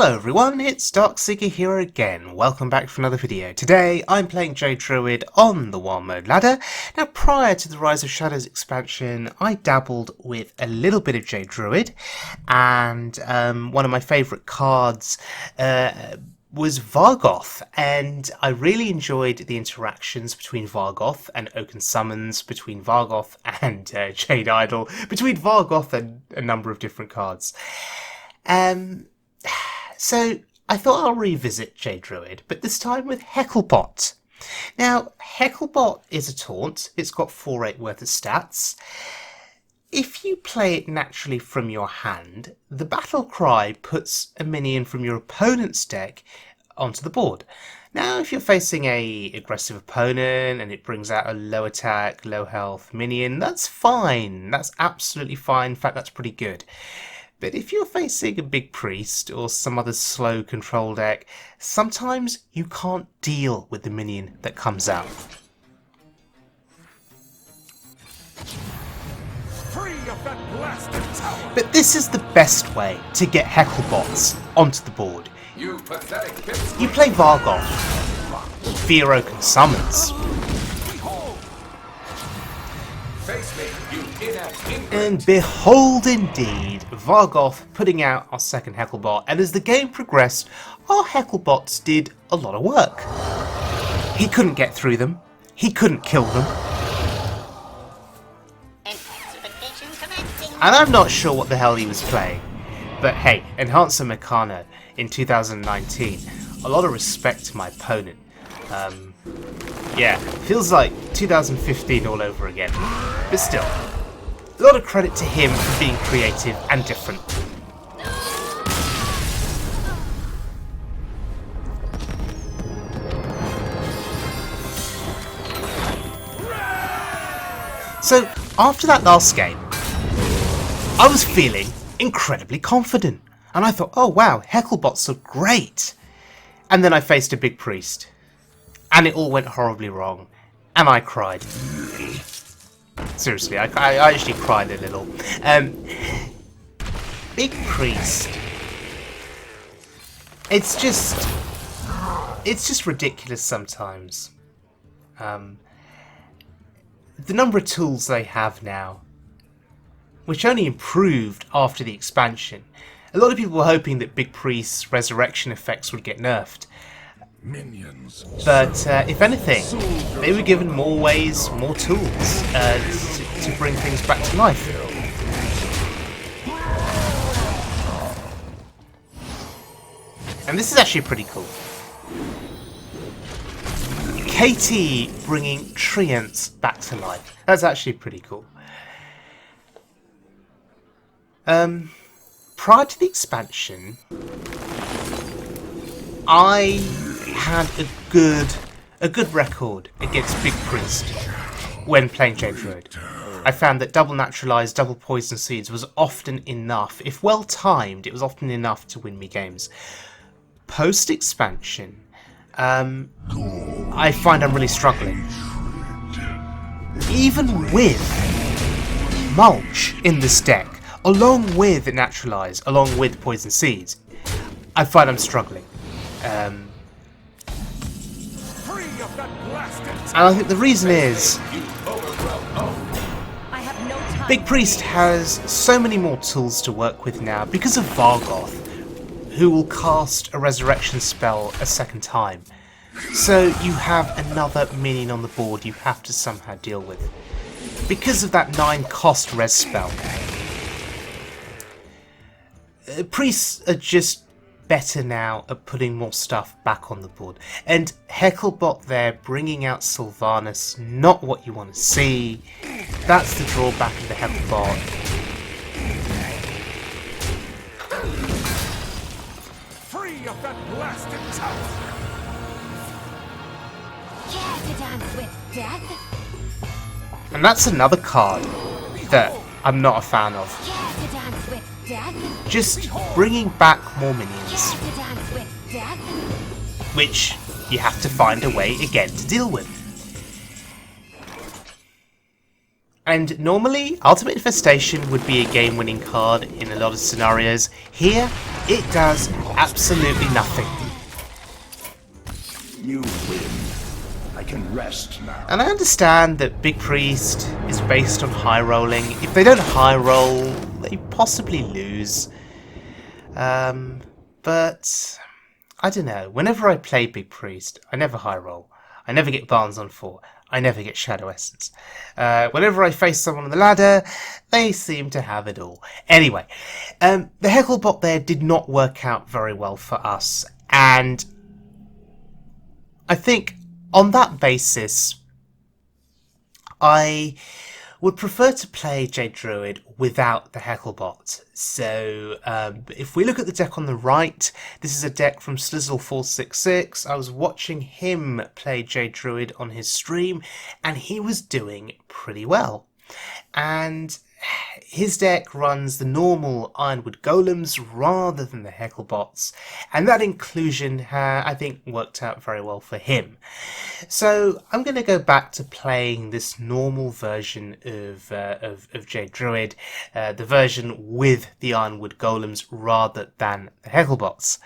Hello everyone, it's Darkseeker here again. Welcome back for another video. Today I'm playing Jade Druid on the Wild Mode ladder. Now prior to the Rise of Shadows expansion I dabbled with a little bit of Jade Druid, and one of my favourite cards was Vargoth, and I really enjoyed the interactions between Vargoth and Oaken Summons, between Vargoth and Jade Idol, between Vargoth and a number of different cards. So I thought I'll revisit Jade Druid, but this time with Hecklebot. Now, Hecklebot is a taunt. It's got 4/8 worth of stats. If you play it naturally from your hand, the battle cry puts a minion from your opponent's deck onto the board. Now, if you're facing a aggressive opponent and it brings out a low attack, low health minion, that's fine. That's absolutely fine. In fact, that's pretty good. But if you're facing a Big Priest or some other slow control deck, sometimes you can't deal with the minion that comes out. But this is the best way to get Hecklebots onto the board. You play Vargoth via Oaken Summons. And behold indeed, Vargoth putting out our second Hecklebot, and as the game progressed, our Hecklebots did a lot of work. He couldn't get through them, he couldn't kill them. And I'm not sure what the hell he was playing, but hey, Enhancer Meccano in 2019, a lot of respect to my opponent. Yeah, feels like 2015 all over again, but still, a lot of credit to him for being creative and different. So, after that last game, I was feeling incredibly confident, and I thought, oh wow, Hecklebots are great! And then I faced a Big Priest, and it all went horribly wrong, and I cried. Seriously, I actually cried a little. Big Priest. It's just ridiculous sometimes. The number of tools they have now, which only improved after the expansion. A lot of people were hoping that Big Priest's resurrection effects would get nerfed. Minions. But if anything, they were given more ways, more tools to bring things back to life. And this is actually pretty cool. KT bringing treants back to life. That's actually pretty cool. Prior to the expansion, I had a good record against Big Priest when playing Jade Druid. I found that double naturalized, double poison seeds was often enough. If well timed, it was often enough to win me games. Post expansion, I find I'm really struggling. Even with mulch in this deck, along with naturalize, along with poison seeds, I find I'm struggling. And I think the reason is Big Priest has so many more tools to work with now because of Vargoth, who will cast a resurrection spell a second time. So you have another minion on the board you have to somehow deal with. Because of that 9 cost res spell. Priests are just better now at putting more stuff back on the board. And Hecklebot there bringing out Sylvanas, not what you want to see. That's the drawback of the Hecklebot. Free of that blasted tower. Care to dance with death? And that's another card that I'm not a fan of. Care to dance with death? Just bringing back more minions, which you have to find a way again to deal with. And normally, Ultimate Infestation would be a game-winning card in a lot of scenarios. Here, it does absolutely nothing. You win. I can rest now. And I understand that Big Priest is based on high rolling. If they don't high roll, they possibly lose. But I don't know. Whenever I play Big Priest, I never high roll. I never get Barnes on 4. I never get Shadow Essence. Whenever I face someone on the ladder, they seem to have it all. Anyway, the Hecklebot there did not work out very well for us. And I think on that basis, I would prefer to play Jade Druid without the Hecklebot. So if we look at the deck on the right, this is a deck from Slizzle 466. I was watching him play Jade Druid on his stream, and he was doing pretty well. And his deck runs the normal Ironwood Golems rather than the Hecklebots, and that inclusion, I think, worked out very well for him. So I'm going to go back to playing this normal version of Jade Druid, the version with the Ironwood Golems rather than the Hecklebots.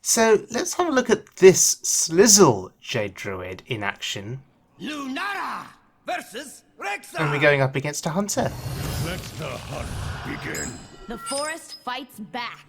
So let's have a look at this Slizzle Jade Druid in action. Lunara versus Rexa. And we're going up against a hunter. Let the hunt begin. The forest fights back.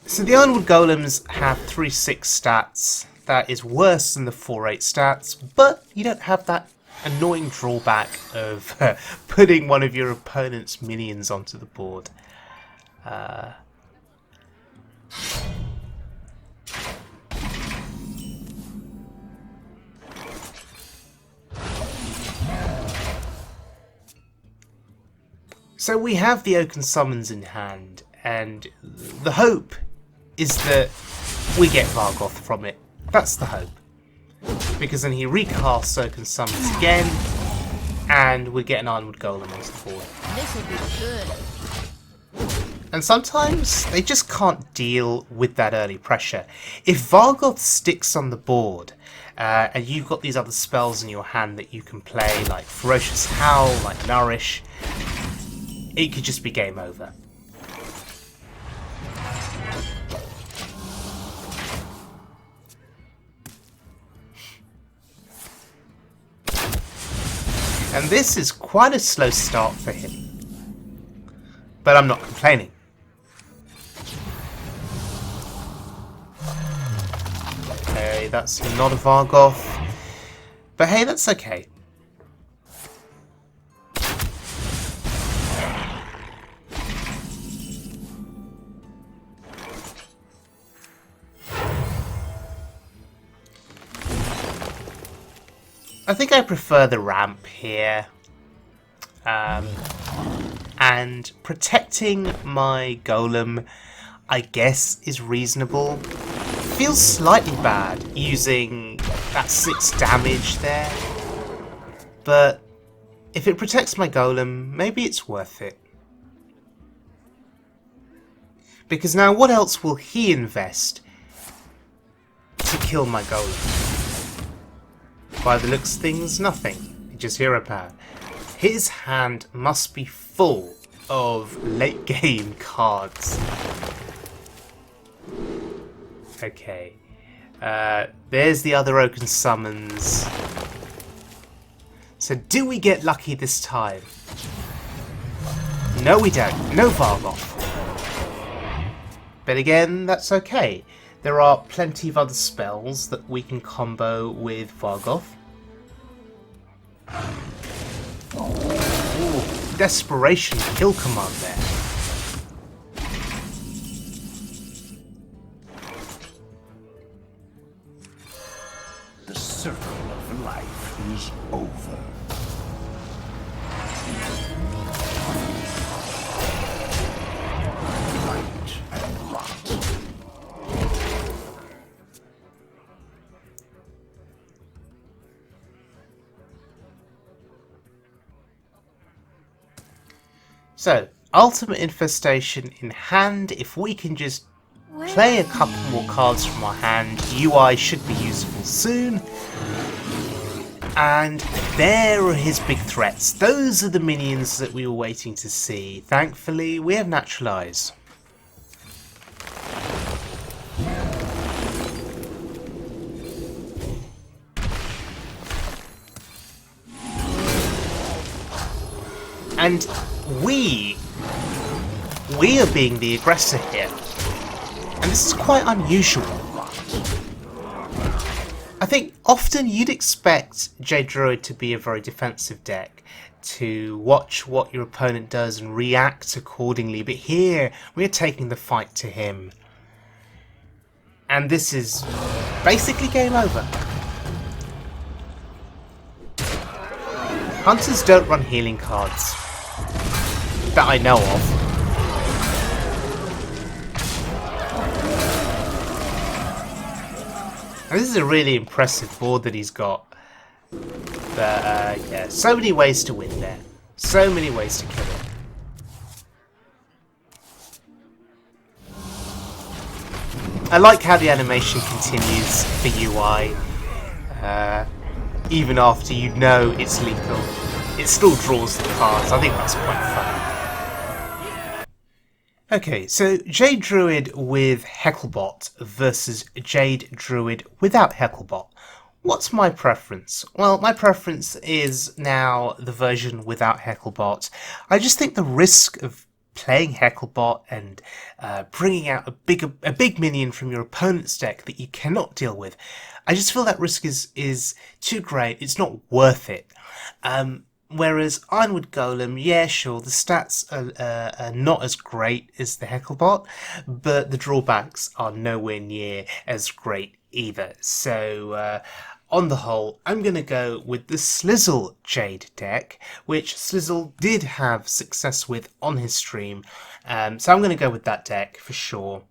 So the Ironwood Golems have 3/6 stats. That is worse than the 4/8 stats, but you don't have that annoying drawback of putting one of your opponent's minions onto the board. So we have the Oaken Summons in hand, and the hope is that we get Vargoth from it. That's the hope. Because then he recasts Oaken Summons again, and we get an Ironwood Golem onto the board. This will be good. And sometimes they just can't deal with that early pressure. If Vargoth sticks on the board, and you've got these other spells in your hand that you can play, like Ferocious Howl, like Nourish, it could just be game over. And this is quite a slow start for him. But I'm not complaining. Okay, that's not a Vargoth. But hey, that's okay. I think I prefer the ramp here. And protecting my golem, I guess, is reasonable. Feels slightly bad using that 6 damage there. But if it protects my golem, maybe it's worth it. Because now what else will he invest to kill my golem? By the looks of things, nothing. Just hero power. His hand must be full of late game cards. Okay. There's the other Oaken Summons. So do we get lucky this time? No, we don't. No Vargoth. But again, that's okay. There are plenty of other spells that we can combo with Vargoth. Ooh, Desperation kill command there. The circle of life is over. Light and rot. So, Ultimate Infestation in hand. If we can just play a couple more cards from our hand, UI should be useful soon. And there are his big threats. Those are the minions that we were waiting to see. Thankfully, we have Natural Eyes. And we are being the aggressor here. And this is quite unusual. I think often you'd expect Jade Druid to be a very defensive deck, to watch what your opponent does and react accordingly, but here we're taking the fight to him. And this is basically game over. Hunters don't run healing cards, that I know of. And this is a really impressive board that he's got. But yeah, so many ways to win there. So many ways to kill it. I like how the animation continues for UI. Even after you know it's lethal, it still draws the cards. I think that's quite fun. Okay, so Jade Druid with Hecklebot versus Jade Druid without Hecklebot. What's my preference? Well, my preference is now the version without Hecklebot. I just think the risk of playing Hecklebot and bringing out a big minion from your opponent's deck that you cannot deal with, I just feel that risk is too great. It's not worth it. Whereas Ironwood Golem, yeah, sure, the stats are not as great as the Hecklebot, but the drawbacks are nowhere near as great either. So, on the whole, I'm going to go with the Slizzle Jade deck, which Slizzle did have success with on his stream. So I'm going to go with that deck for sure.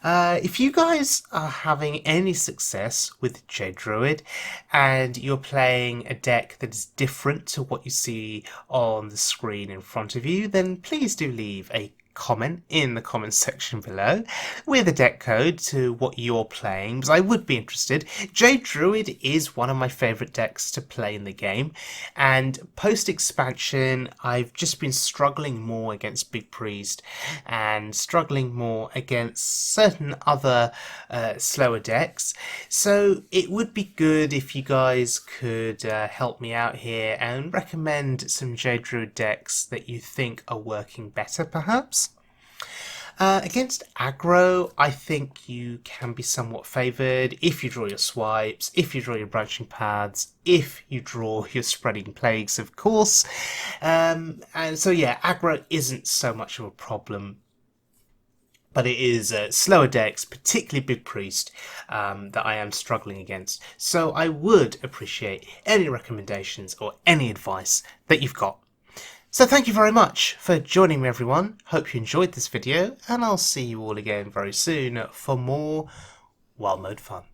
If you guys are having any success with Jade Druid and you're playing a deck that is different to what you see on the screen in front of you, then please do leave a comment in the comments section below with a deck code to what you're playing, because I would be interested. Jade Druid is one of my favourite decks to play in the game, and post expansion I've just been struggling more against Big Priest and struggling more against certain other slower decks, so it would be good if you guys could help me out here and recommend some Jade Druid decks that you think are working better perhaps. Against aggro, I think you can be somewhat favoured if you draw your swipes, if you draw your branching paths, if you draw your spreading plagues, of course. And so yeah, aggro isn't so much of a problem, but it is slower decks, particularly Big Priest, that I am struggling against. So I would appreciate any recommendations or any advice that you've got. So thank you very much for joining me, everyone. Hope you enjoyed this video, and I'll see you all again very soon for more Wild Mode fun.